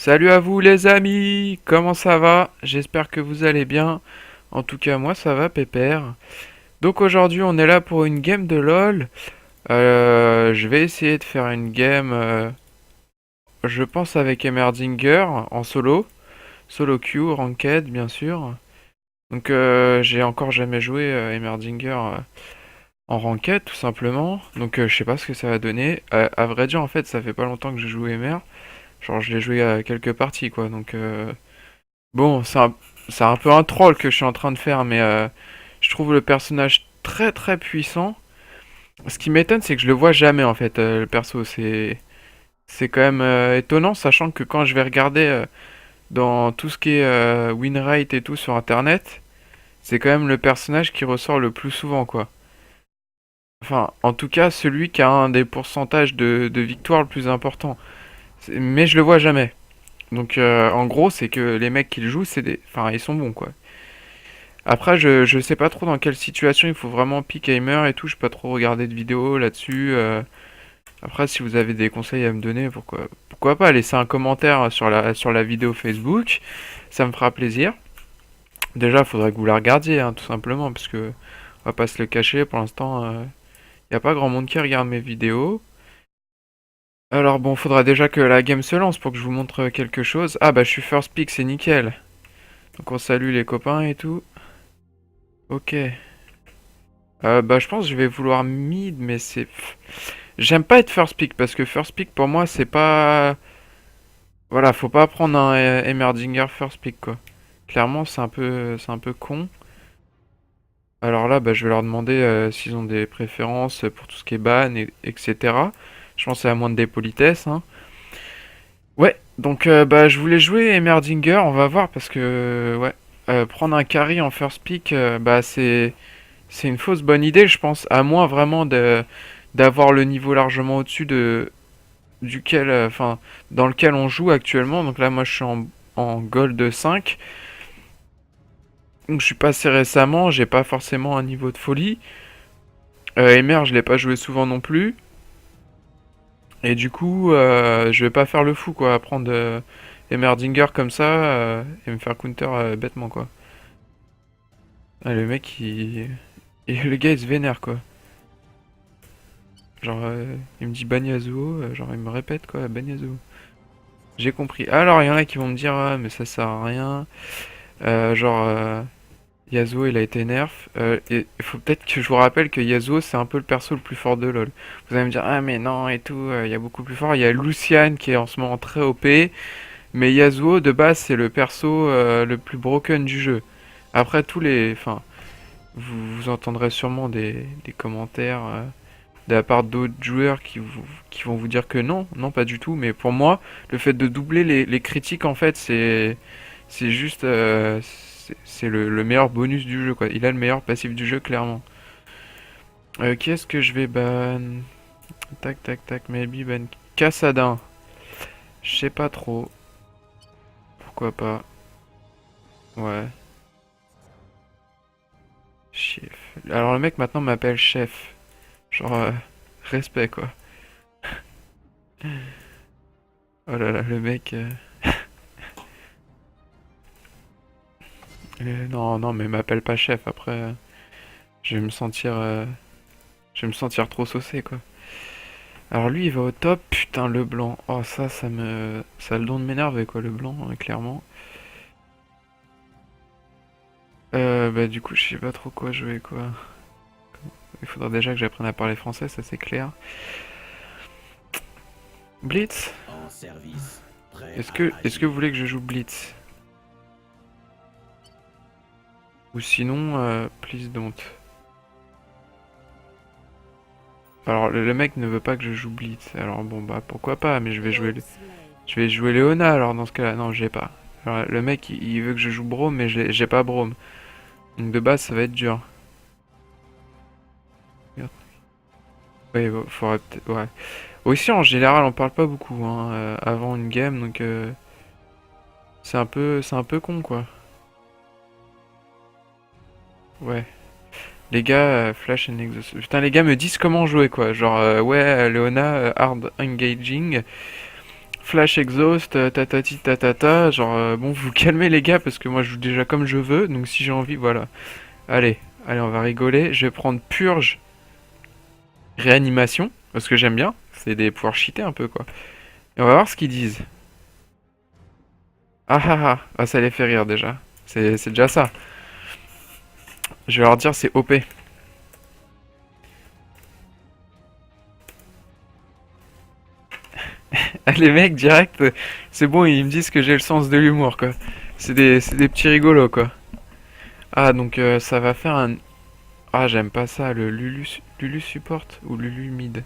Salut à vous les amis, comment ça va? J'espère que vous allez bien. En tout cas moi ça va pépère. Donc aujourd'hui on est là pour une game de LoL. Je vais essayer de faire une game, je pense avec Emerdinger en solo. Solo queue, ranked bien sûr. Donc j'ai encore jamais joué Emerdinger en ranked tout simplement. Donc je sais pas ce que ça va donner. À vrai dire en fait ça fait pas longtemps que j'ai joué Emer. Genre je l'ai joué à quelques parties quoi. Donc bon, c'est un peu un troll que je suis en train de faire, mais je trouve le personnage très très puissant. Ce qui m'étonne, c'est que je le vois jamais en fait, le perso. C'est quand même étonnant, sachant que quand je vais regarder dans tout ce qui est win rate et tout sur internet, c'est quand même le personnage qui ressort le plus souvent, quoi. Enfin, en tout cas, celui qui a un des pourcentages de victoires le plus important. Mais je le vois jamais. Donc, en gros, c'est que les mecs qui le jouent, enfin, ils sont bons, quoi. Après, je sais pas trop dans quelle situation il faut vraiment pick aimer et tout. Je pas trop regardé de vidéos là-dessus. Après, si vous avez des conseils à me donner, pourquoi pas laisser un commentaire sur la vidéo Facebook. Ça me fera plaisir. Déjà, il faudrait que vous la regardiez, hein, tout simplement, parce que on va pas se le cacher. Pour l'instant, y a pas grand monde qui regarde mes vidéos. Alors bon, faudra déjà que la game se lance pour que je vous montre quelque chose. Ah bah, je suis first pick, c'est nickel. Donc on salue les copains et tout. Ok. Bah, je pense que je vais vouloir mid, mais c'est. J'aime pas être first pick parce que first pick pour moi c'est pas. Voilà, faut pas prendre un Emerdinger first pick quoi. Clairement, c'est un peu con. Alors là, bah, je vais leur demander s'ils ont des préférences pour tout ce qui est ban, etc. Je pense que c'est à moins de des politesses, hein. Ouais, donc bah, je voulais jouer Emerdinger, on va voir parce que ouais, prendre un carry en first pick, bah c'est une fausse bonne idée, je pense, à moins vraiment de d'avoir le niveau largement au-dessus de duquel enfin dans lequel on joue actuellement. Donc là moi je suis en gold 5. Donc je suis passé récemment, j'ai pas forcément un niveau de folie. Emer, je l'ai pas joué souvent non plus. Et du coup, je vais pas faire le fou quoi, à prendre Emerdinger comme ça et me faire counter bêtement quoi. Ah, le mec et le gars il se vénère quoi. Genre il me dit ban Yasuo, genre il me répète quoi, ban Yasuo. J'ai compris. Alors, il y en a qui vont me dire, ah, mais ça sert à rien. Genre, Yasuo, il a été nerf. Et il faut peut-être que je vous rappelle que Yasuo, c'est un peu le perso le plus fort de LoL. Vous allez me dire, ah, mais non, et tout, il y a beaucoup plus fort. Il y a Lucian qui est en ce moment très OP. Mais Yasuo, de base, c'est le perso le plus broken du jeu. Après, enfin, vous entendrez sûrement des commentaires de la part d'autres joueurs qui vont vous dire que non, non pas du tout, mais pour moi, le fait de doubler les critiques, en fait, c'est juste, c'est le meilleur bonus du jeu, quoi. Il a le meilleur passif du jeu, clairement. Qui est-ce que je vais ban? Tac, tac, tac, maybe ban Cassadin. Je sais pas trop. Pourquoi pas? Ouais, chef. Alors le mec maintenant m'appelle chef. Genre, respect, quoi. Oh là là, le mec... non, non, mais m'appelle pas chef, après... je vais me sentir... je vais me sentir trop saucé, quoi. Alors lui, il va au top. Putain, le blanc. Oh, ça a le don de m'énerver, quoi, le blanc, clairement. Bah du coup, je sais pas trop quoi jouer, quoi. Il faudra déjà que j'apprenne à parler français, ça c'est clair. Blitz? En service, prêt Est-ce à que vous agir. voulez que je joue Blitz? Ou sinon, please don't. Alors le mec ne veut pas que je joue Blitz. Alors bon, bah pourquoi pas, mais je vais jouer Léona alors dans ce cas-là. Non, j'ai pas. Alors, le mec, il veut que je joue Braum, mais j'ai pas Braum. Donc de base, ça va être dur. Merde. Ouais, faudrait peut-être... Ouais. Aussi, en général, on parle pas beaucoup hein, avant une game, donc c'est un peu con, quoi. Ouais. Les gars, Flash and Exhaust. Putain, les gars me disent comment jouer, quoi. Genre, ouais, Leona, hard engaging. Flash exhaust, tatati tatata, genre bon vous calmez les gars parce que moi je joue déjà comme je veux, donc si j'ai envie, voilà. Allez, allez on va rigoler, je vais prendre purge, réanimation, parce que j'aime bien, c'est des pouvoirs cheatés un peu quoi. Et on va voir ce qu'ils disent. Ah ah ah, ah ça les fait rire déjà, c'est déjà ça. Je vais leur dire c'est OP. Ah, les mecs direct, c'est bon, ils me disent que j'ai le sens de l'humour quoi. C'est des petits rigolos quoi. Ah donc ça va faire un... Ah j'aime pas ça, le Lulu support ou Lulu mid.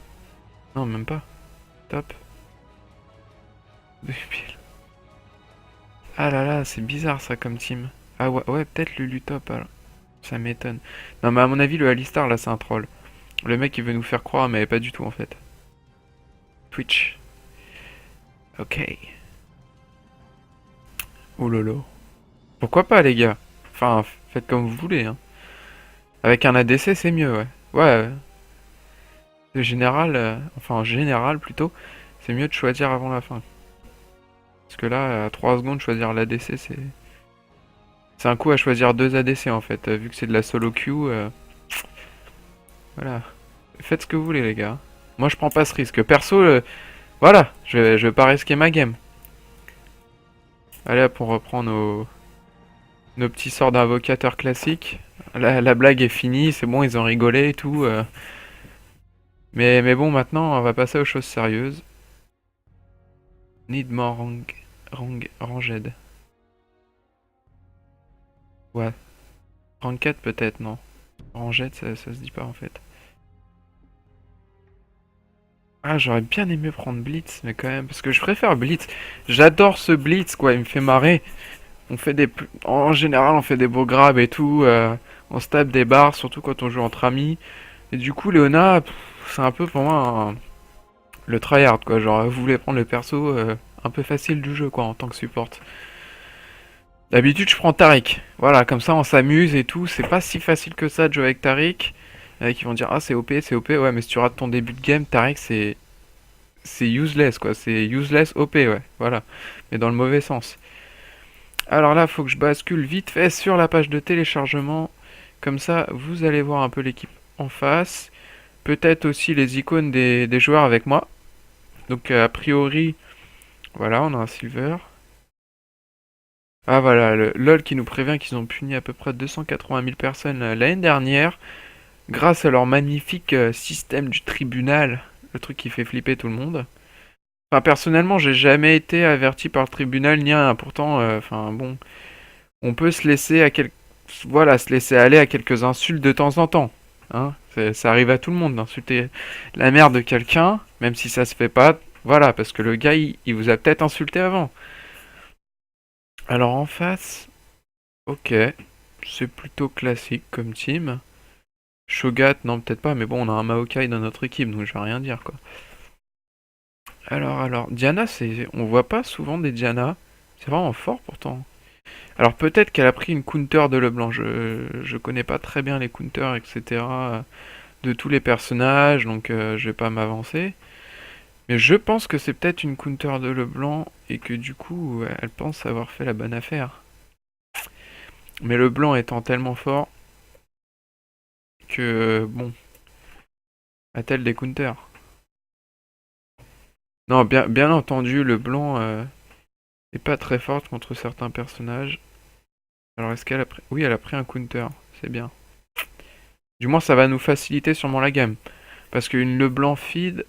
Non même pas. Top. 2000. Ah là là, c'est bizarre ça comme team. Ah ouais, ouais peut-être Lulu top alors. Ça m'étonne. Non mais à mon avis le Alistar là c'est un troll. Le mec il veut nous faire croire mais pas du tout en fait. Twitch. Ok. Oh lolo. Pourquoi pas les gars? Enfin faites comme vous voulez hein. Avec un ADC c'est mieux ouais. Ouais. Le général, enfin en général plutôt, c'est mieux de choisir avant la fin. Parce que là, à 3 secondes, choisir l'ADC, c'est un coup à choisir deux ADC en fait. Vu que c'est de la solo queue, voilà. Faites ce que vous voulez les gars. Moi je prends pas ce risque. Perso, voilà, je vais pas risquer ma game. Allez hop, on reprend nos petits sorts d'invocateurs classiques. La blague est finie, c'est bon, ils ont rigolé et tout. Mais bon, maintenant, on va passer aux choses sérieuses. Need more ranged. Ouais. Ranked peut-être, non. Ranged, ça se dit pas en fait. Ah, j'aurais bien aimé prendre Blitz, mais quand même, parce que je préfère Blitz. J'adore ce Blitz, quoi, il me fait marrer. On fait En général, on fait des beaux grabs et tout. On se tape des barres, surtout quand on joue entre amis. Et du coup, Léona, c'est un peu pour moi le tryhard, quoi. Genre, vous voulez prendre le perso un peu facile du jeu, quoi, en tant que support. D'habitude, je prends Taric. Voilà, comme ça, on s'amuse et tout. C'est pas si facile que ça de jouer avec Taric. Qui vont dire, ah, c'est OP, c'est OP. Ouais, mais si tu rates ton début de game, Taric, c'est useless, quoi. C'est useless OP, ouais. Voilà. Mais dans le mauvais sens. Alors là, faut que je bascule vite fait sur la page de téléchargement. Comme ça, vous allez voir un peu l'équipe en face. Peut-être aussi les icônes des joueurs avec moi. Donc, a priori, voilà, on a un silver. Ah voilà, le LoL qui nous prévient qu'ils ont puni à peu près 280 000 personnes l'année dernière grâce à leur magnifique système du tribunal, le truc qui fait flipper tout le monde. Enfin personnellement, j'ai jamais été averti par le tribunal ni rien. Pourtant, enfin bon, on peut se laisser voilà, se laisser aller à quelques insultes de temps en temps. Hein, ça arrive à tout le monde d'insulter la mère de quelqu'un, même si ça se fait pas. Voilà, parce que le gars, il vous a peut-être insulté avant. Alors en face, ok, c'est plutôt classique comme team. Shogat, non peut-être pas, mais bon, on a un Maokai dans notre équipe, donc je vais rien dire quoi. Alors, Diana, on voit pas souvent des Diana. C'est vraiment fort pourtant. Alors peut-être qu'elle a pris une counter de Leblanc. Je connais pas très bien les counters, etc. de tous les personnages, donc je vais pas m'avancer. Mais je pense que c'est peut-être une counter de Leblanc et que du coup, elle pense avoir fait la bonne affaire. Mais Leblanc étant tellement fort que, bon, a-t-elle des counters? Non, bien entendu, Leblanc est pas très forte contre certains personnages. Alors est-ce qu'elle a pris... Oui, elle a pris un counter, c'est bien. Du moins, ça va nous faciliter sûrement la gamme. Parce qu'une Leblanc feed,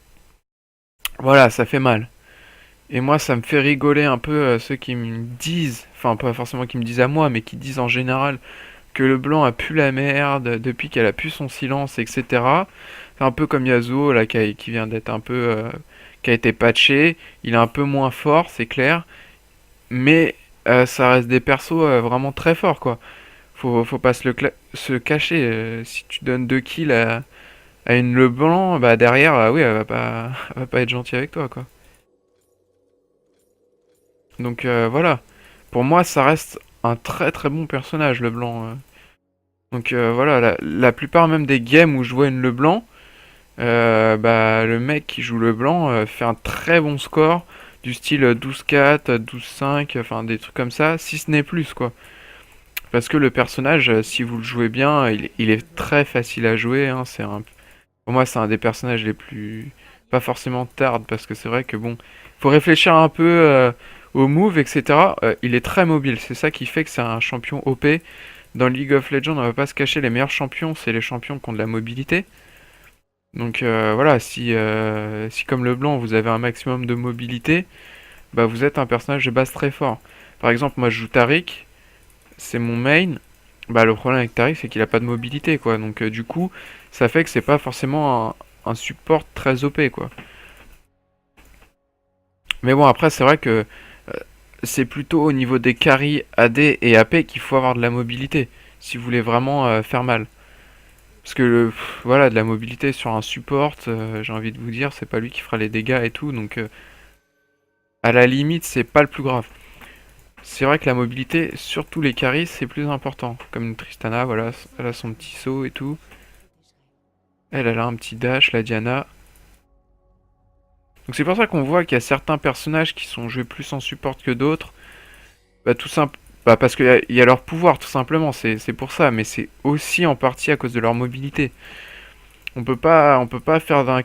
voilà, ça fait mal. Et moi, ça me fait rigoler un peu ceux qui me disent, enfin pas forcément qui me disent à moi, mais qui disent en général que Leblanc a pu la merde depuis qu'elle a pu son silence, etc. C'est un peu comme Yasuo, là, qui vient d'être un peu... qui a été patché. Il est un peu moins fort, c'est clair. Mais ça reste des persos vraiment très forts, quoi. Faut pas se cacher. Si tu donnes 2 kills à une Leblanc, bah derrière, oui, elle va pas être gentille avec toi, quoi. Donc voilà. Pour moi, ça reste un très très bon personnage, Leblanc. Donc voilà, la plupart même des games où je vois une Leblanc, bah le mec qui joue Leblanc fait un très bon score. Du style 12-4, 12-5, enfin des trucs comme ça, si ce n'est plus, quoi. Parce que le personnage, si vous le jouez bien, il est très facile à jouer, hein, pour moi, c'est un des personnages les plus... Pas forcément tard, parce que c'est vrai que bon... Faut réfléchir un peu aux moves, etc. Il est très mobile, c'est ça qui fait que c'est un champion OP. Dans League of Legends, on va pas se cacher, les meilleurs champions, c'est les champions qui ont de la mobilité. Donc voilà, si comme le blanc, vous avez un maximum de mobilité, bah vous êtes un personnage de base très fort. Par exemple, moi je joue Taric, c'est mon main. Bah le problème avec Taric, c'est qu'il a pas de mobilité, quoi. Donc du coup, ça fait que c'est pas forcément un support très OP, quoi. Mais bon, après, c'est vrai que c'est plutôt au niveau des carries AD et AP qu'il faut avoir de la mobilité, si vous voulez vraiment faire mal. Parce que voilà, de la mobilité sur un support, j'ai envie de vous dire, c'est pas lui qui fera les dégâts et tout, donc à la limite, c'est pas le plus grave. C'est vrai que la mobilité, surtout les carries, c'est plus important. Comme une Tristana, voilà, elle a son petit saut et tout. Elle a un petit dash, la Diana. Donc c'est pour ça qu'on voit qu'il y a certains personnages qui sont joués plus en support que d'autres. Bah tout simple, bah parce qu'il y a leur pouvoir tout simplement, c'est pour ça, mais c'est aussi en partie à cause de leur mobilité. On peut pas faire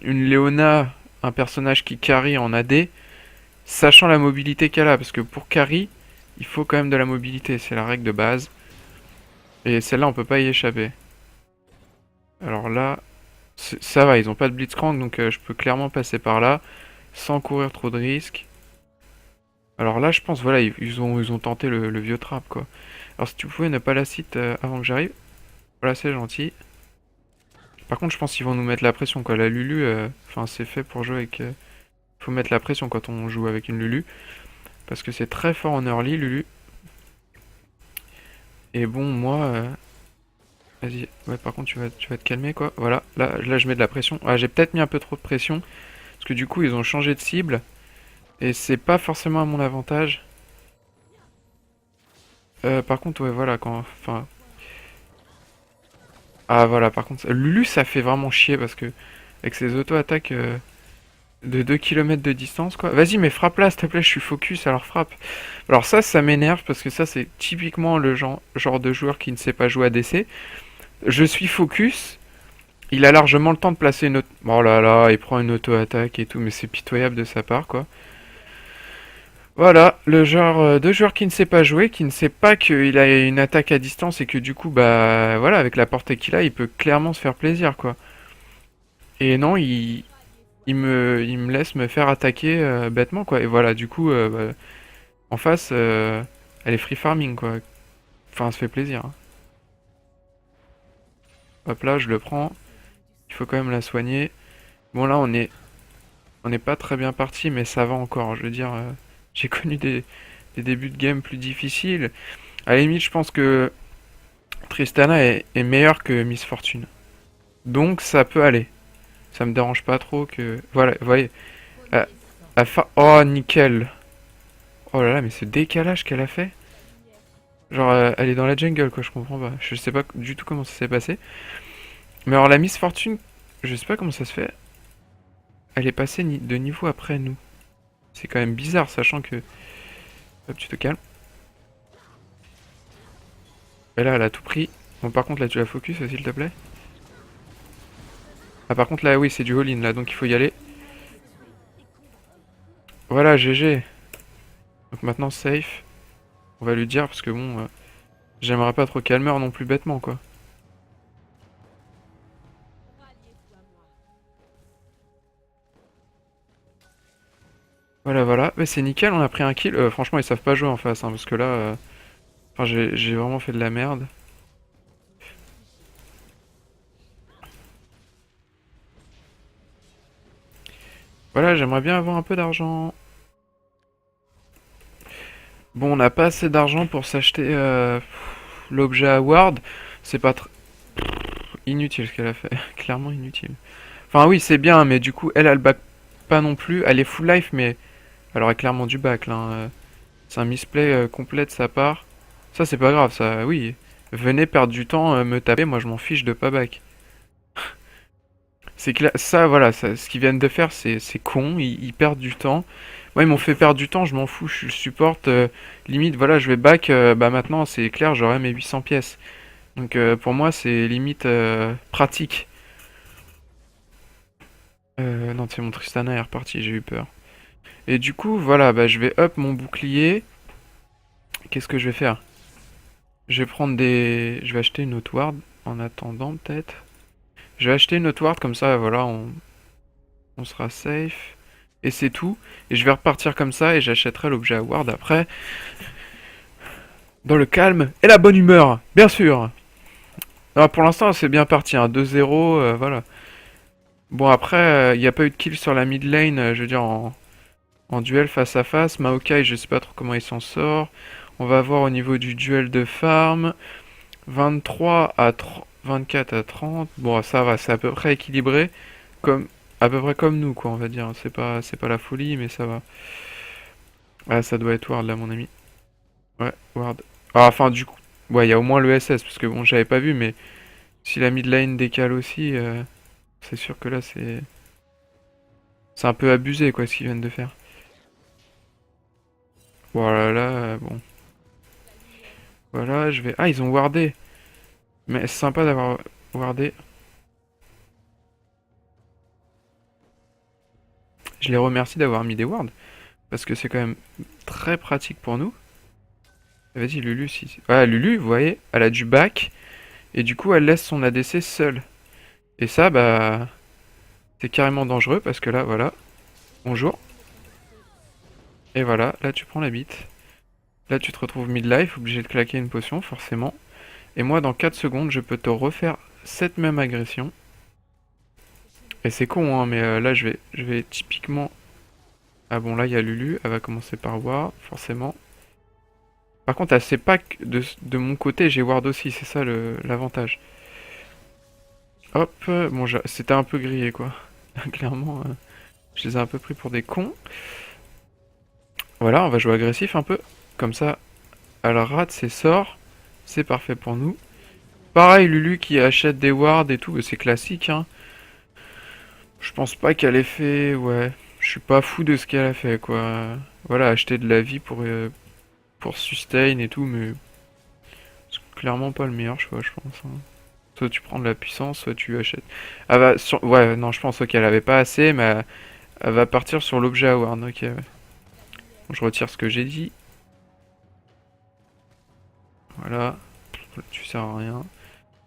une Leona un personnage qui carry en AD, sachant la mobilité qu'elle a, parce que pour carry, il faut quand même de la mobilité, c'est la règle de base. Et celle-là, on peut pas y échapper. Alors là, ça va, ils ont pas de Blitzcrank, donc je peux clairement passer par là, sans courir trop de risques. Alors là, je pense, voilà, ils ont tenté le vieux trap, quoi. Alors si tu pouvais ne pas la cite avant que j'arrive, voilà, c'est gentil. Par contre, je pense qu'ils vont nous mettre la pression, quoi. La Lulu, enfin, c'est fait pour jouer avec... faut mettre la pression quand on joue avec une Lulu. Parce que c'est très fort en early, Lulu. Et bon, moi... vas-y, ouais, par contre, tu vas te calmer, quoi. Voilà, là, je mets de la pression. Ah, j'ai peut-être mis un peu trop de pression. Parce que du coup, ils ont changé de cible. Et c'est pas forcément à mon avantage. Par contre, ouais, voilà, quand... Enfin... Ah, voilà, par contre... Lulu, ça fait vraiment chier, parce que... Avec ses auto-attaques de 2 km de distance, quoi. Vas-y, mais frappe là, s'il te plaît, je suis focus, alors frappe. Alors ça m'énerve, parce que ça, c'est typiquement le genre de joueur qui ne sait pas jouer à DC. Je suis focus, il a largement le temps de placer une auto... Oh là là, il prend une auto-attaque et tout, mais c'est pitoyable de sa part, quoi. Voilà, le genre de joueur qui ne sait pas jouer, qui ne sait pas qu'il a une attaque à distance et que du coup, bah voilà, avec la portée qu'il a, il peut clairement se faire plaisir, quoi. Et non, il me laisse me faire attaquer bêtement, quoi. Et voilà, du coup, bah, en face, elle est free farming, quoi. Enfin, ça fait plaisir, hein. Hop là, je le prends. Il faut quand même la soigner. Bon, là, on n'est pas très bien parti, mais ça va encore. Je veux dire, j'ai connu des débuts de game plus difficiles. À la limite, je pense que Tristana est meilleure que Miss Fortune. Donc, ça peut aller. Ça me dérange pas trop que... Voilà, vous voyez. euh, Oh, nickel. Oh là là, mais ce décalage qu'elle a fait. Genre, elle est dans la jungle, quoi, je comprends pas. Je sais pas du tout comment ça s'est passé. Mais alors, la Miss Fortune, je sais pas comment ça se fait. Elle est passée de niveau après nous. C'est quand même bizarre, sachant que... Hop, tu te calmes. Et là, elle a tout pris. Bon, par contre, là, tu la focus, s'il te plaît. Ah, par contre, là, oui, c'est du all-in, là, donc il faut y aller. Voilà, GG. Donc maintenant, safe. On va lui dire, parce que bon... j'aimerais pas trop qu'elle meure non plus bêtement, quoi. Voilà, voilà. Mais c'est nickel, on a pris un kill. Franchement, ils savent pas jouer en face, hein, parce que là... Enfin, j'ai vraiment fait de la merde. Voilà, j'aimerais bien avoir un peu d'argent. Bon, on n'a pas assez d'argent pour s'acheter l'objet Award. C'est pas inutile ce qu'elle a fait. Clairement inutile. Enfin, oui, c'est bien, mais du coup, elle back pas non plus. Elle est full life, mais elle aurait clairement du back, là, hein. C'est un misplay complet de sa part. Ça, c'est pas grave, ça, oui. Venez perdre du temps, me taper, moi je m'en fiche de pas back. C'est que ça, voilà, ce qu'ils viennent de faire, c'est con, ils perdent du temps. Moi, ils m'ont fait perdre du temps, je m'en fous, je suis le support. Limite, voilà, je vais back. Bah maintenant, c'est clair, j'aurai mes 800 pièces. Donc pour moi, c'est limite pratique. Non, c'est mon Tristana est reparti, j'ai eu peur. Et du coup, voilà, bah, je vais up mon bouclier. Qu'est-ce que je vais faire? Je vais prendre des... Je vais acheter une autre ward en attendant, peut-être. Je vais acheter une autre ward, comme ça, voilà, on sera safe. Et c'est tout. Et je vais repartir comme ça et j'achèterai l'objet à ward après. Dans le calme et la bonne humeur, bien sûr. Ah, pour l'instant, c'est bien parti, hein. 2-0, voilà. Bon, après, il n'y a pas eu de kill sur la mid lane, je veux dire, en duel face à face. Maokai, je sais pas trop comment il s'en sort. On va voir au niveau du duel de farm. 23 à 30, 24 à 30. Bon, ça va, c'est à peu près équilibré. Comme, à peu près comme nous, quoi, on va dire. C'est pas la folie, mais ça va. Ah, ça doit être Ward, là, mon ami. Ouais, Ward. Ah, enfin, du coup, ouais, il y a au moins le SS, parce que bon, j'avais pas vu, mais si la mid lane décale aussi, c'est sûr que là, c'est un peu abusé, quoi, ce qu'ils viennent de faire. Voilà, là, bon. Voilà, je vais... Ah, ils ont wardé. Mais c'est sympa d'avoir wardé. Je les remercie d'avoir mis des wards. Parce que c'est quand même très pratique pour nous. Vas-y, Lulu, si... Ouais, Lulu, vous voyez, elle a du back. Et du coup, elle laisse son ADC seule. Et ça, bah... C'est carrément dangereux parce que là, voilà. Bonjour. Et voilà, là, tu prends la bite. Là, tu te retrouves mid-life, obligé de claquer une potion, forcément. Et moi, dans 4 secondes, je peux te refaire cette même agression. Et c'est con, hein, mais là, je vais typiquement... Ah bon, là, il y a Lulu. Elle va commencer par Ward, forcément. Par contre, elle sait pas que de mon côté, j'ai Ward aussi. C'est ça l'avantage. Hop. Bon, c'était un peu grillé, quoi. Clairement, je les ai un peu pris pour des cons. Voilà, on va jouer agressif un peu. Comme ça, elle rate ses sorts. C'est parfait pour nous. Pareil, Lulu qui achète des wards et tout, c'est classique, hein. Je pense pas qu'elle ait fait... Ouais, je suis pas fou de ce qu'elle a fait, quoi. Voilà, acheter de la vie pour sustain et tout, mais... C'est clairement pas le meilleur choix, je pense, hein. Soit tu prends de la puissance, soit tu achètes. Ouais, non, je pense qu'elle avait pas assez, mais elle va partir sur l'objet à ward, ok, ouais. Bon, je retire ce que j'ai dit. Voilà. Tu sers à rien.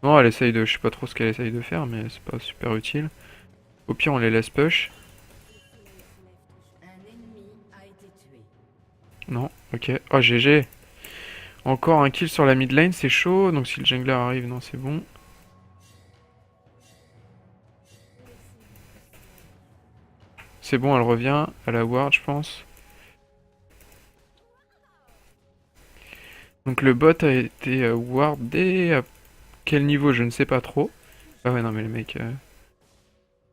Non, elle essaye de... Je sais pas trop ce qu'elle essaye de faire, mais c'est pas super utile. Au pire, on les laisse push. Non, ok. Oh, GG. Encore un kill sur la mid lane, c'est chaud. Donc si le jungler arrive, non, c'est bon. C'est bon, elle revient à la ward, je pense. Donc le bot a été wardé à quel niveau, je ne sais pas trop. Ah ouais, non, mais les mecs...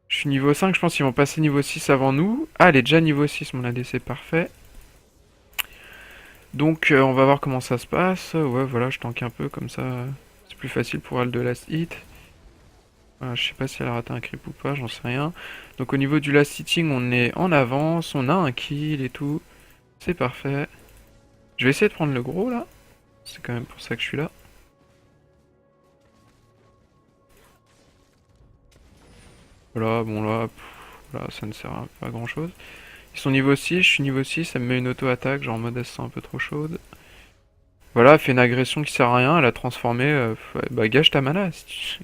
Je suis niveau 5, je pense qu'ils vont passer niveau 6 avant nous. Ah, elle est déjà niveau 6, mon ADC, parfait. Donc on va voir comment ça se passe. Ouais, voilà, je tank un peu, comme ça c'est plus facile pour elle de last hit. Voilà, je sais pas si elle a raté un creep ou pas, j'en sais rien. Donc au niveau du last hitting, on est en avance, on a un kill et tout. C'est parfait. Je vais essayer de prendre le gros là. C'est quand même pour ça que je suis là. Voilà, bon là, là ça ne sert à pas grand chose. Ils sont niveau 6, je suis niveau 6, ça me met une auto-attaque, genre en mode elle se sent un peu trop chaude. Voilà, elle fait une agression qui sert à rien, elle a transformé. Ouais, bah gâche ta mana,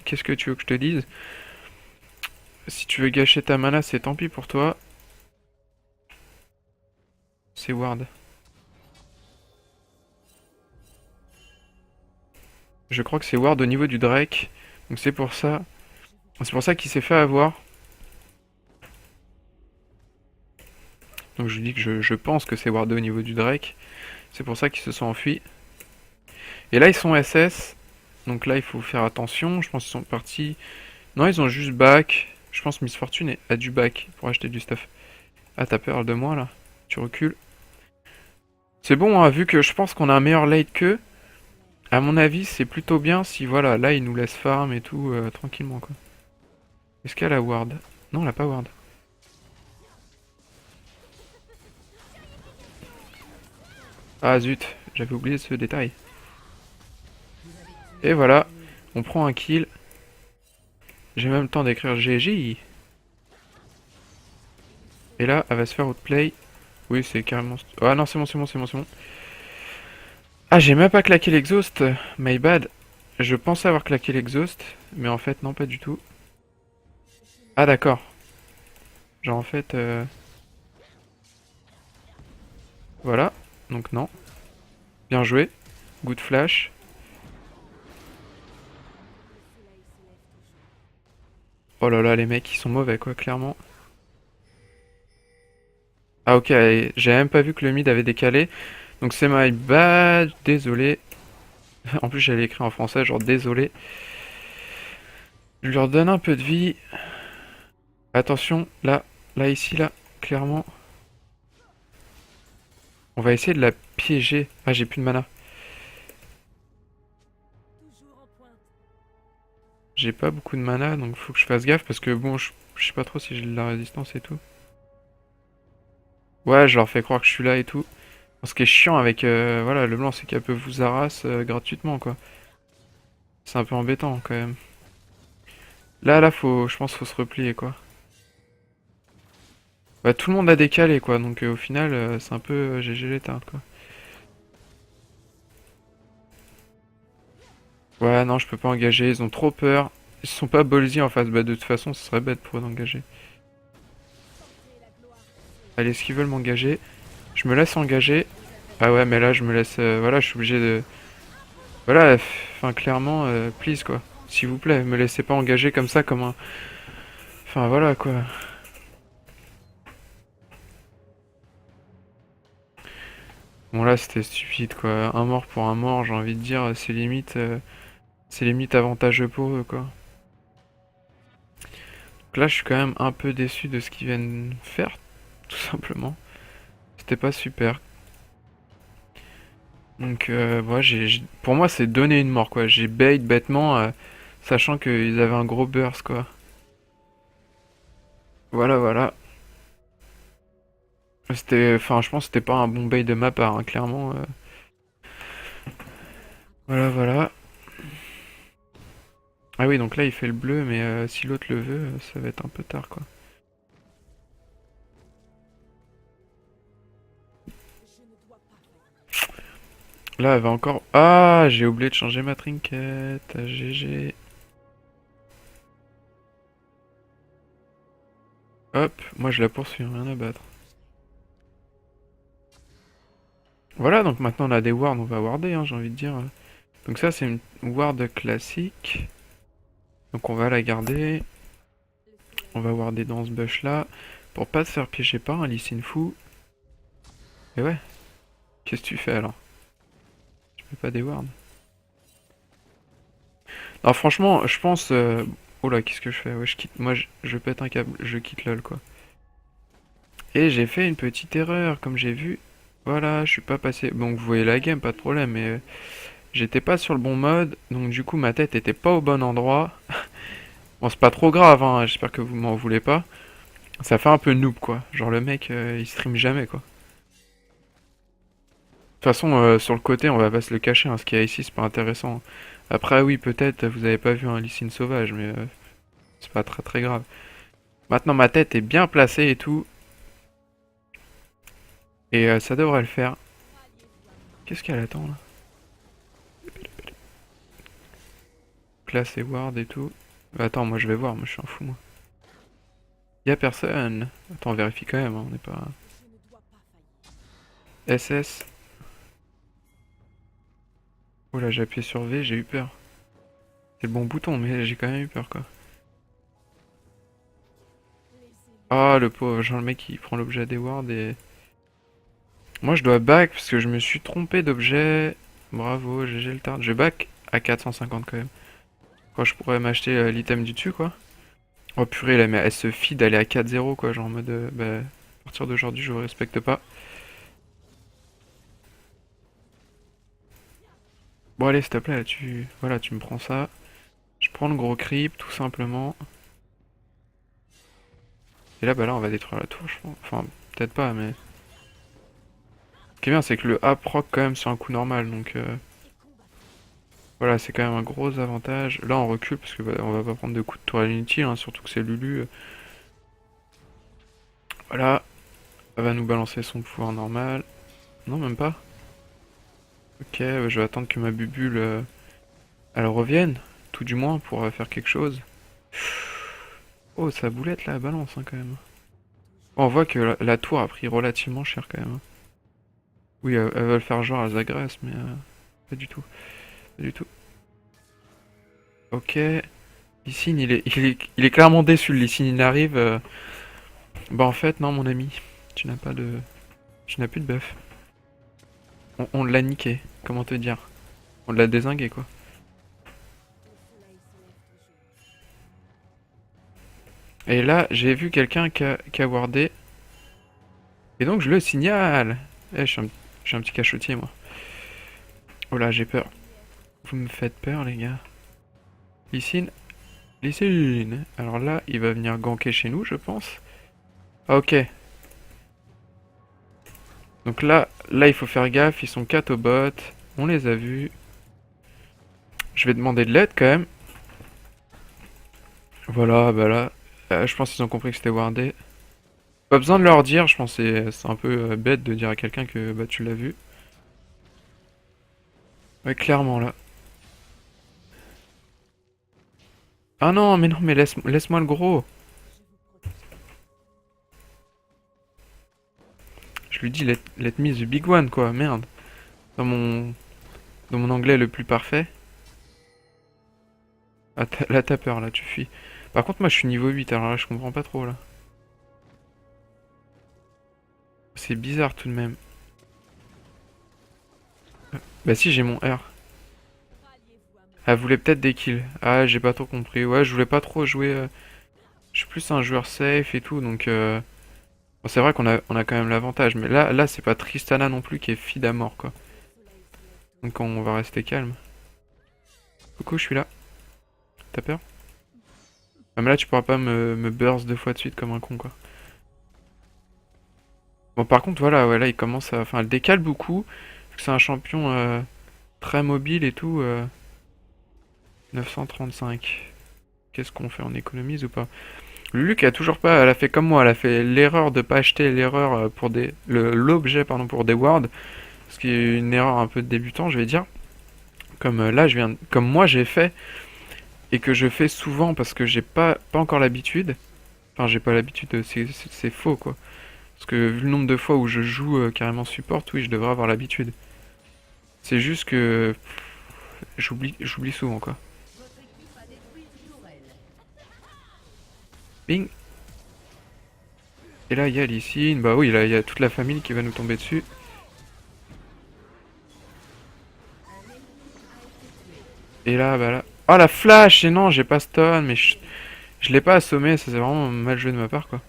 qu'est-ce que tu veux que je te dise? Si tu veux gâcher ta mana, c'est tant pis pour toi. C'est Ward. Je crois que c'est Ward au niveau du Drake. Donc c'est pour ça. C'est pour ça qu'il s'est fait avoir. Donc je dis que je pense que c'est Ward au niveau du Drake. C'est pour ça qu'ils se sont enfuis. Et là ils sont SS. Donc là il faut faire attention. Je pense qu'ils sont partis. Non, ils ont juste back. Je pense Miss Fortune a du back pour acheter du stuff. Ah, t'as peur de moi là? Tu recules. C'est bon, hein, vu que je pense qu'on a un meilleur late qu'eux. À mon avis, c'est plutôt bien si, voilà, là, ils nous laissent farm et tout, tranquillement, quoi. Est-ce qu'elle a ward? Non, elle a pas ward. Ah zut, j'avais oublié ce détail. Et voilà, on prend un kill. J'ai même le temps d'écrire GG. Et là, elle va se faire outplay. Oui, c'est carrément... Ah non, c'est bon, c'est bon, c'est bon, c'est bon. Ah, j'ai même pas claqué l'exhaust. My bad. Je pensais avoir claqué l'exhaust, mais en fait, non, pas du tout. Ah d'accord. Genre en fait... Voilà. Donc non. Bien joué. Good flash. Oh là là, les mecs, ils sont mauvais, quoi, clairement. Ah ok, j'ai même pas vu que le mid avait décalé. Donc c'est my bad. Désolé. En plus, j'allais écrire en français, genre désolé. Je leur donne un peu de vie. Attention, là, là, ici, là, clairement. On va essayer de la piéger. Ah, j'ai plus de mana. J'ai pas beaucoup de mana, donc faut que je fasse gaffe parce que bon, je sais pas trop si j'ai de la résistance et tout. Ouais, je leur fais croire que je suis là et tout. Ce qui est chiant avec voilà, le blanc, c'est qu'elle peut vous harass gratuitement, quoi. C'est un peu embêtant, quand même. Là, je pense, faut se replier, quoi. Bah, tout le monde a décalé, quoi, donc au final, c'est un peu GG les tartes, quoi. Ouais, non, je peux pas engager, ils ont trop peur. Ils sont pas ballsy en face, bah de toute façon, ce serait bête pour eux d'engager. Allez, est-ce qu'ils veulent m'engager? Je me laisse engager. Ah ouais, mais là, je me laisse... voilà, je suis obligé de... Voilà, enfin, clairement, please, quoi. S'il vous plaît, me laissez pas engager comme ça, comme un... Enfin, voilà, quoi. Bon, là, c'était stupide, quoi. Un mort pour un mort, j'ai envie de dire, c'est limite avantageux pour eux, quoi. Donc là, je suis quand même un peu déçu de ce qu'ils viennent faire, tout simplement. C'était pas super. Donc, ouais, pour moi, c'est donner une mort, quoi. J'ai bait bêtement, sachant qu'ils avaient un gros burst, quoi. Voilà, voilà. Enfin, je pense que c'était pas un bon bait de ma part, hein, clairement. Voilà, voilà. Ah oui, donc là, il fait le bleu, mais si l'autre le veut, ça va être un peu tard, quoi. Là, elle va encore... Ah, j'ai oublié de changer ma trinket. GG. Hop, moi je la poursuis, rien à battre. Voilà, donc maintenant on a des wards, on va warder, hein, j'ai envie de dire. Donc ça, c'est une ward classique. Donc on va la garder. On va warder dans ce bush là. Pour pas se faire piéger par un Lee Sin Fu. Et ouais, qu'est-ce que tu fais alors? Tu peux pas des wards. Non, franchement, je pense... Oh là, qu'est-ce que je fais? Ouais, je quitte... Moi, je pète un câble, je quitte LoL, quoi. Et j'ai fait une petite erreur, comme j'ai vu. Voilà, je suis pas passé... Bon, vous voyez la game, pas de problème, mais... j'étais pas sur le bon mode, donc du coup ma tête était pas au bon endroit. Bon, c'est pas trop grave, hein, j'espère que vous m'en voulez pas. Ça fait un peu noob, quoi. Genre le mec, il stream jamais, quoi. De toute façon, sur le côté, on va pas se le cacher, hein, ce qu'il y a ici, c'est pas intéressant. Après, oui, peut-être, vous avez pas vu un Lee Sin sauvage, mais c'est pas très très grave. Maintenant, ma tête est bien placée et tout, et ça devrait le faire. Qu'est-ce qu'elle attend, là? Classe et ward et tout. Bah, attends, moi je vais voir, moi je suis un fou, moi. Y'a personne. Attends, on vérifie quand même, hein, on n'est pas... SS. Oh là, j'ai appuyé sur V, j'ai eu peur. C'est le bon bouton, mais j'ai quand même eu peur, quoi. Ah, le pauvre, genre le mec qui prend l'objet des wards et... Moi, je dois back parce que je me suis trompé d'objet. Bravo, GG le tard. Je back à 450 quand même. Quoi, je pourrais m'acheter l'item du dessus, quoi. Oh purée, là, mais elle se fie d'aller à 4-0, quoi. Genre en mode, bah, à partir d'aujourd'hui, je vous respecte pas. Bon, allez, s'il te plaît, là, voilà, tu me prends ça. Je prends le gros creep, tout simplement. Et là, bah là, on va détruire la tour, je pense. Enfin, peut-être pas, mais... qui est bien, c'est que le A proc quand même sur un coup normal, donc voilà, c'est quand même un gros avantage. Là, on recule parce que bah, on va pas prendre de coups de tourelle inutile, hein, surtout que c'est Lulu. Voilà, elle va nous balancer son pouvoir normal. Non, même pas. Ok, bah, je vais attendre que ma bubule elle revienne, tout du moins, pour faire quelque chose. Oh, sa boulette là, elle balance hein, quand même. On voit que la tour a pris relativement cher quand même, hein. Oui, elles veulent faire genre elles agressent, mais pas du tout. Pas du tout. Ok. Lysine, il est clairement déçu. Le Lysine, il arrive. Bah en fait, non, mon ami. Tu n'as pas de... Tu n'as plus de buff. On l'a niqué. Comment te dire? On l'a dézingué, quoi. Et là, j'ai vu quelqu'un qui a wardé. Et donc, je le signale. Eh, je suis un petit cachotier, moi. Oh là, j'ai peur. Vous me faites peur, les gars. Lysine. Lysine. Alors là, il va venir ganker chez nous, je pense. Ah, ok. Donc là, il faut faire gaffe. Ils sont 4 au bot. On les a vus. Je vais demander de l'aide, quand même. Voilà, bah là. Je pense qu'ils ont compris que c'était wardé. Pas besoin de leur dire, je pense que c'est un peu bête de dire à quelqu'un que bah tu l'as vu. Ouais, clairement là. Ah non, mais non, mais laisse-moi le gros. Je lui dis let me the big one quoi, merde. Dans mon anglais le plus parfait. Ah là t'as peur là, tu fuis. Par contre moi je suis niveau 8 alors là je comprends pas trop là. C'est bizarre tout de même. Bah si j'ai mon R. Elle voulait peut-être des kills. Ah j'ai pas trop compris. Ouais je voulais pas trop jouer. Je suis plus un joueur safe et tout donc bon, c'est vrai qu'on a quand même l'avantage. Mais là c'est pas Tristana non plus qui est feed à mort quoi. Donc on va rester calme. Coucou je suis là. T'as peur? Ah mais là tu pourras pas me burst 2 fois de suite comme un con quoi. Bon par contre voilà ouais là il commence à... Enfin elle décale beaucoup. Vu que c'est un champion très mobile et tout. 935. Qu'est-ce qu'on fait? On économise ou pas? Lulu qui a toujours pas... Elle a fait comme moi. Elle a fait l'erreur de pas acheter l'erreur pour des... L'objet pardon pour des wards. Ce qui est une erreur un peu de débutant je vais dire. Comme là je viens... Comme moi j'ai fait. Et que je fais souvent parce que j'ai pas encore l'habitude. Enfin j'ai pas l'habitude. C'est faux quoi. Parce que vu le nombre de fois où je joue carrément support, oui, je devrais avoir l'habitude. C'est juste que j'oublie souvent quoi. Bing. Et là il y a Lysine, bah oui, là il y a toute la famille qui va nous tomber dessus. Et là, bah là. Oh la flash! Et non, j'ai pas stun, mais je l'ai pas assommé, ça c'est vraiment mal joué de ma part quoi.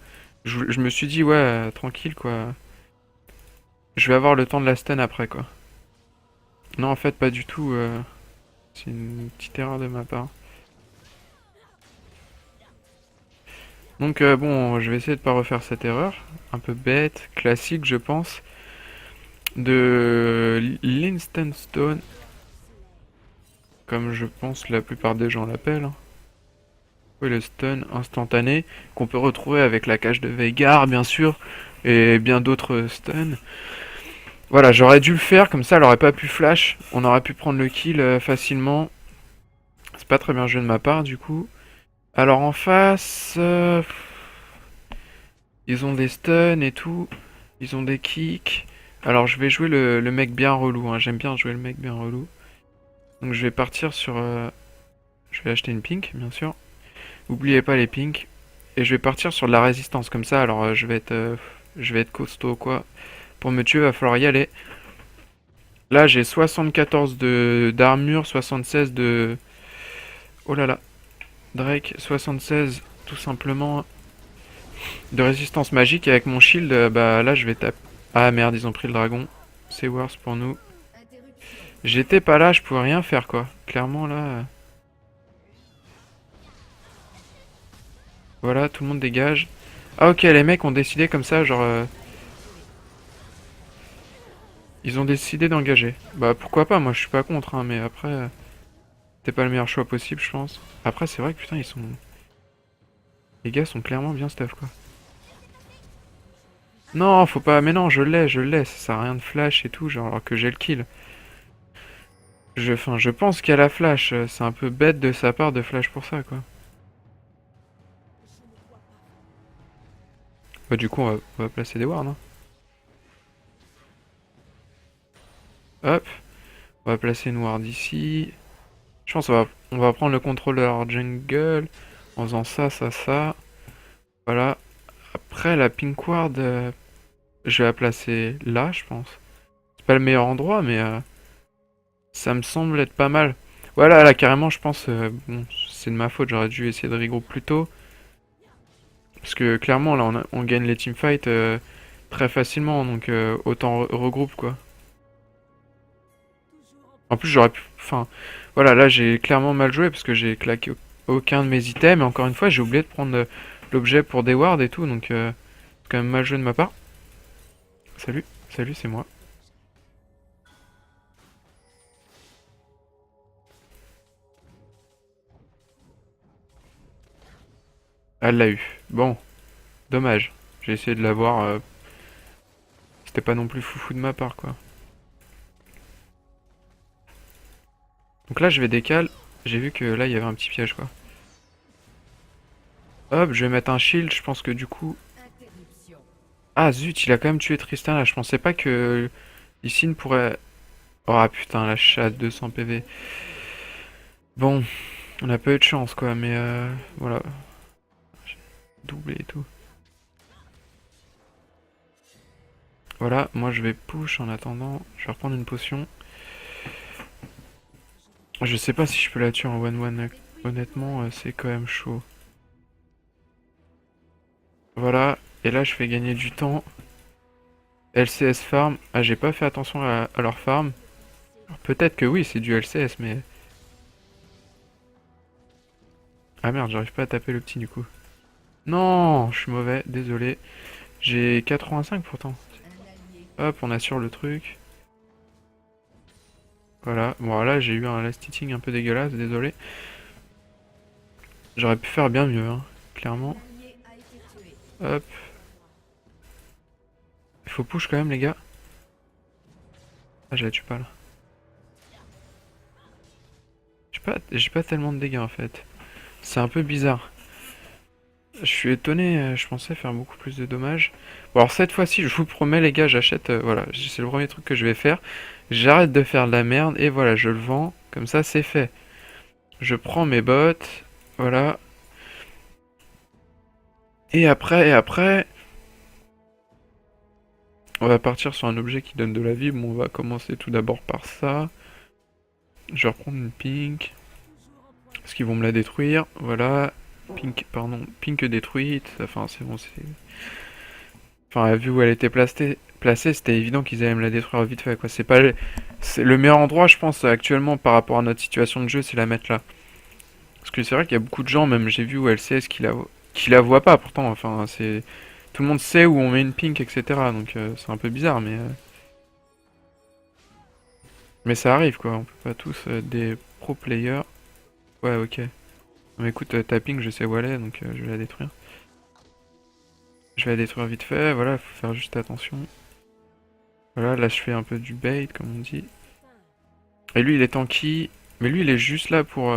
Je me suis dit, ouais, tranquille quoi. Je vais avoir le temps de la stun après quoi. Non, en fait, pas du tout. C'est une petite erreur de ma part. Donc bon, je vais essayer de pas refaire cette erreur. Un peu bête, classique je pense. De l'instant stone. Comme je pense la plupart des gens l'appellent, hein. Oui, le stun instantané. Qu'on peut retrouver avec la cage de Veigar bien sûr. Et bien d'autres stuns. Voilà, j'aurais dû le faire, comme ça elle aurait pas pu flash. On aurait pu prendre le kill facilement. C'est pas très bien joué de ma part du coup. Alors en face... ils ont des stuns et tout. Ils ont des kicks. Alors je vais jouer le mec bien relou, hein. J'aime bien jouer le mec bien relou. Donc je vais partir sur... je vais acheter une pink, bien sûr. Oubliez pas les pinks. Et je vais partir sur de la résistance, comme ça. Alors je vais être costaud, quoi. Pour me tuer, va falloir y aller. Là, j'ai 74 d'armure, 76 de... Oh là là. Drake, 76, tout simplement, de résistance magique. Et avec mon shield, bah là, je vais taper... Ah merde, ils ont pris le dragon. C'est worse pour nous. J'étais pas là, je pouvais rien faire quoi. Clairement là. Voilà, tout le monde dégage. Ah ok, les mecs ont décidé comme ça, genre. Ils ont décidé d'engager. Bah pourquoi pas, moi je suis pas contre, hein, mais après, c'était pas le meilleur choix possible, je pense. Après, c'est vrai que putain, ils sont... Les gars sont clairement bien stuff, quoi. Non, faut pas... Mais non, je l'ai, ça sert à rien de flash et tout, genre, alors que j'ai le kill. Enfin, je pense qu'il y a la flash, c'est un peu bête de sa part de flash pour ça, quoi. Bah du coup, on va placer des wards, hein. Hop, on va placer une ward ici. Je pense on va prendre le contrôleur jungle en faisant ça, ça, ça. Voilà. Après, la pink ward, je vais la placer là, je pense. C'est pas le meilleur endroit, mais ça me semble être pas mal. Voilà, là, carrément, je pense... bon, c'est de ma faute, j'aurais dû essayer de regrouper plus tôt. Parce que clairement, là, on gagne les teamfights très facilement, donc autant regroupe, quoi. En plus, j'aurais pu... Enfin, voilà, là, j'ai clairement mal joué parce que j'ai claqué aucun de mes items. Et encore une fois, j'ai oublié de prendre l'objet pour des wards et tout, donc c'est quand même mal joué de ma part. Salut, salut, c'est moi. Elle l'a eu. Bon, dommage. J'ai essayé de l'avoir. C'était pas non plus foufou de ma part, quoi. Donc là, je vais décaler. J'ai vu que là, il y avait un petit piège, quoi. Hop, je vais mettre un shield. Je pense que du coup... Ah zut, il a quand même tué Tristan, là. Je pensais pas que Issyn pourrait... Oh putain, la chatte, 200 PV. Bon, on a pas eu de chance, quoi, mais voilà. J'ai doublé et tout. Voilà, moi je vais push en attendant. Je vais reprendre une potion. Je sais pas si je peux la tuer en 1-1. Honnêtement, c'est quand même chaud. Voilà, et là je fais gagner du temps. LCS farm. Ah, j'ai pas fait attention à leur farm. Peut-être que oui, c'est du LCS, mais... Ah merde, j'arrive pas à taper le petit du coup. Non, je suis mauvais, désolé. J'ai 85 pourtant. Hop, on assure le truc. Voilà, bon là j'ai eu un last hitting un peu dégueulasse, désolé. J'aurais pu faire bien mieux, hein, clairement. Hop. Il faut push quand même les gars. Ah, je la tue pas là. J'ai pas tellement de dégâts en fait. C'est un peu bizarre. Je suis étonné, je pensais faire beaucoup plus de dommages. Bon alors cette fois-ci, je vous promets les gars, j'achète, voilà, c'est le premier truc que je vais faire. J'arrête de faire de la merde et voilà, je le vends. Comme ça, c'est fait. Je prends mes bottes, voilà. Et après, on va partir sur un objet qui donne de la vie. Bon, on va commencer tout d'abord par ça. Je vais reprendre une pink. Parce qu'ils vont me la détruire. Voilà. Pink, pardon. Pink détruite. Enfin, c'est bon, c'est... Enfin, vu où elle était placée, c'était évident qu'ils allaient me la détruire vite fait, quoi. C'est pas... C'est le meilleur endroit, je pense, actuellement, par rapport à notre situation de jeu, c'est la mettre là. Parce que c'est vrai qu'il y a beaucoup de gens, même j'ai vu où LCS, qui la voient pas, pourtant. Enfin, c'est... Tout le monde sait où on met une pink, etc. Donc, c'est un peu bizarre, mais... Mais ça arrive, quoi. On peut pas tous des pro players. Ouais, ok. Mais écoute, ta pink, je sais où elle est, donc je vais la détruire. Je vais la détruire vite fait, voilà, faut faire juste attention. Voilà, là je fais un peu du bait, comme on dit. Et lui, il est tanky. Mais lui, il est juste là pour...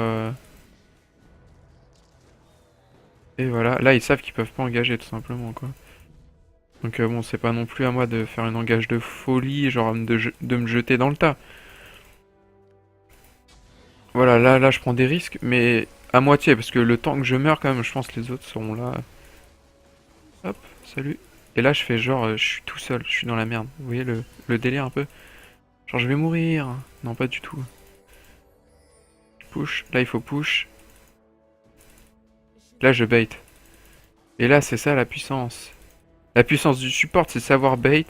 Et voilà, là, ils savent qu'ils peuvent pas engager, tout simplement, quoi. Donc bon, c'est pas non plus à moi de faire un engage de folie, genre de me jeter dans le tas. Voilà, là, je prends des risques, mais à moitié, parce que le temps que je meurs, quand même, je pense que les autres seront là. Hop, salut. Et là, je fais genre, je suis tout seul, je suis dans la merde. Vous voyez le délire un peu? Genre, je vais mourir. Non, pas du tout. Push, là, il faut push. Là, je bait. Et là, c'est ça la puissance. La puissance du support, c'est savoir bait.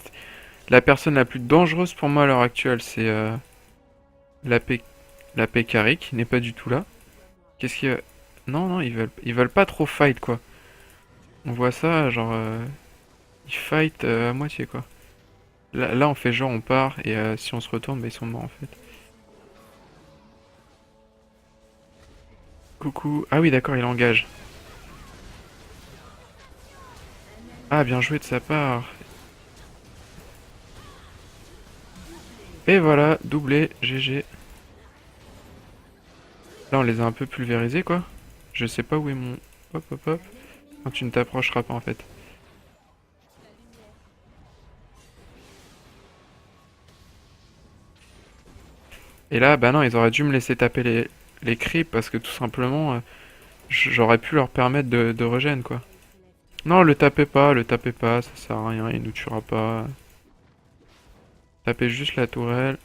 La personne la plus dangereuse pour moi à l'heure actuelle, c'est la P... la Pekari, qui n'est pas du tout là. Qu'est-ce qu'il y a? Non, non, ils veulent pas trop fight, quoi. On voit ça, genre... ils fight à moitié, quoi. Là, on fait genre on part et si on se retourne, bah, ils sont morts en fait. Coucou. Ah oui, d'accord, il engage. Ah, bien joué de sa part. Et voilà, doublé, GG. Là, on les a un peu pulvérisés, quoi. Je sais pas où est mon... Hop, hop, hop. Non, tu ne t'approcheras pas, en fait. Et là, bah non, ils auraient dû me laisser taper les creeps, parce que tout simplement, j'aurais pu leur permettre de regen, quoi. Non, le tapez pas, ça sert à rien, il nous tuera pas. Tapez juste la tourelle.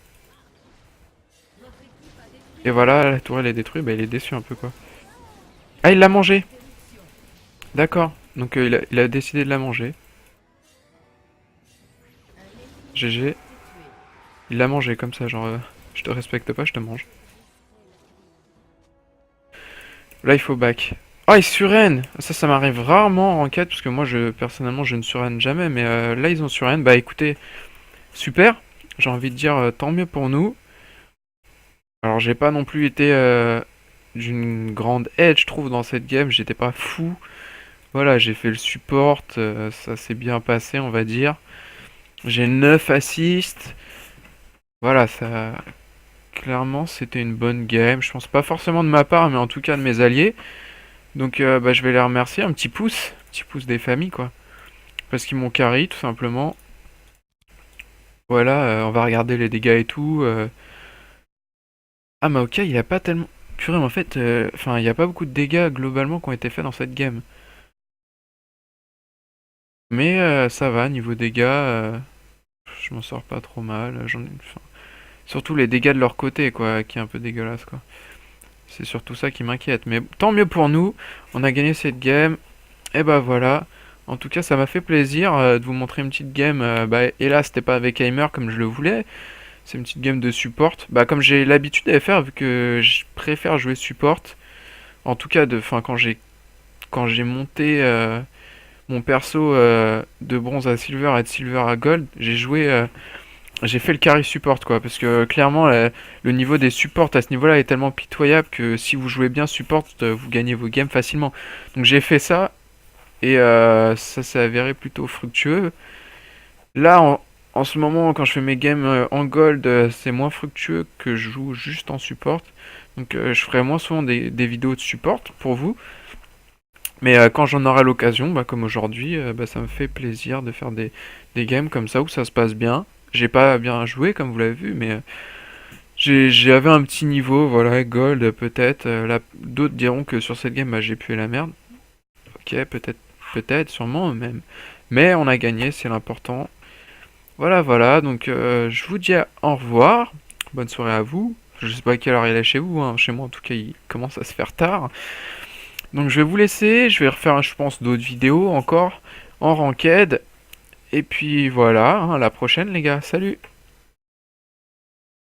Et voilà, la tourelle est détruite, bah il est déçu un peu, quoi. Ah, il l'a mangé. D'accord. Donc il a décidé de la manger. GG. Il l'a mangé comme ça, genre, je te respecte pas, je te mange. Là, il faut back. Ah, il surrène. Ça m'arrive rarement en ranked, parce que moi, personnellement, je ne surrène jamais. Mais là, ils ont surrène. Bah écoutez, super. J'ai envie de dire, tant mieux pour nous. Alors, j'ai pas non plus été d'une grande edge, je trouve, dans cette game. J'étais pas fou. Voilà, j'ai fait le support. Ça s'est bien passé, on va dire. J'ai 9 assists. Voilà, ça... Clairement, c'était une bonne game. Je pense pas forcément de ma part, mais en tout cas de mes alliés. Donc bah, je vais les remercier. Un petit pouce des familles, quoi. Parce qu'ils m'ont carry, tout simplement. Voilà, on va regarder les dégâts et tout. Ah, Maokai, il a pas tellement... Purée, mais en fait, enfin, il n'y a pas beaucoup de dégâts globalement qui ont été faits dans cette game. Mais ça va, niveau dégâts, je m'en sors pas trop mal. Enfin, surtout les dégâts de leur côté, quoi, qui est un peu dégueulasse, quoi. C'est surtout ça qui m'inquiète. Mais tant mieux pour nous, on a gagné cette game. Et bah voilà. En tout cas, ça m'a fait plaisir de vous montrer une petite game. Bah, hélas, c'était pas avec Heimer comme je le voulais. C'est une petite game de support. Bah, comme j'ai l'habitude de faire, vu que je préfère jouer support. En tout cas, enfin, quand j'ai monté mon perso de bronze à silver et de silver à gold, j'ai fait le carry support, quoi. Parce que clairement, le niveau des supports à ce niveau-là est tellement pitoyable que si vous jouez bien support, vous gagnez vos games facilement. Donc j'ai fait ça. Et ça s'est avéré plutôt fructueux. Là, en ce moment, quand je fais mes games en gold, c'est moins fructueux que je joue juste en support. Donc je ferai moins souvent des vidéos de support pour vous. Mais quand j'en aurai l'occasion, bah, comme aujourd'hui, bah, ça me fait plaisir de faire des games comme ça où ça se passe bien. J'ai pas bien joué comme vous l'avez vu, mais j'avais un petit niveau, voilà, gold peut-être. Là, d'autres diront que sur cette game, bah, j'ai pué la merde. Ok, peut-être, sûrement même. Mais on a gagné, c'est l'important. Voilà, voilà, donc je vous dis au revoir. Bonne soirée à vous. Je sais pas à quelle heure il est chez vous, hein. Chez moi en tout cas il commence à se faire tard. Donc je vais vous laisser, je vais refaire je pense d'autres vidéos encore en ranked. Et puis voilà, hein, à la prochaine les gars, salut!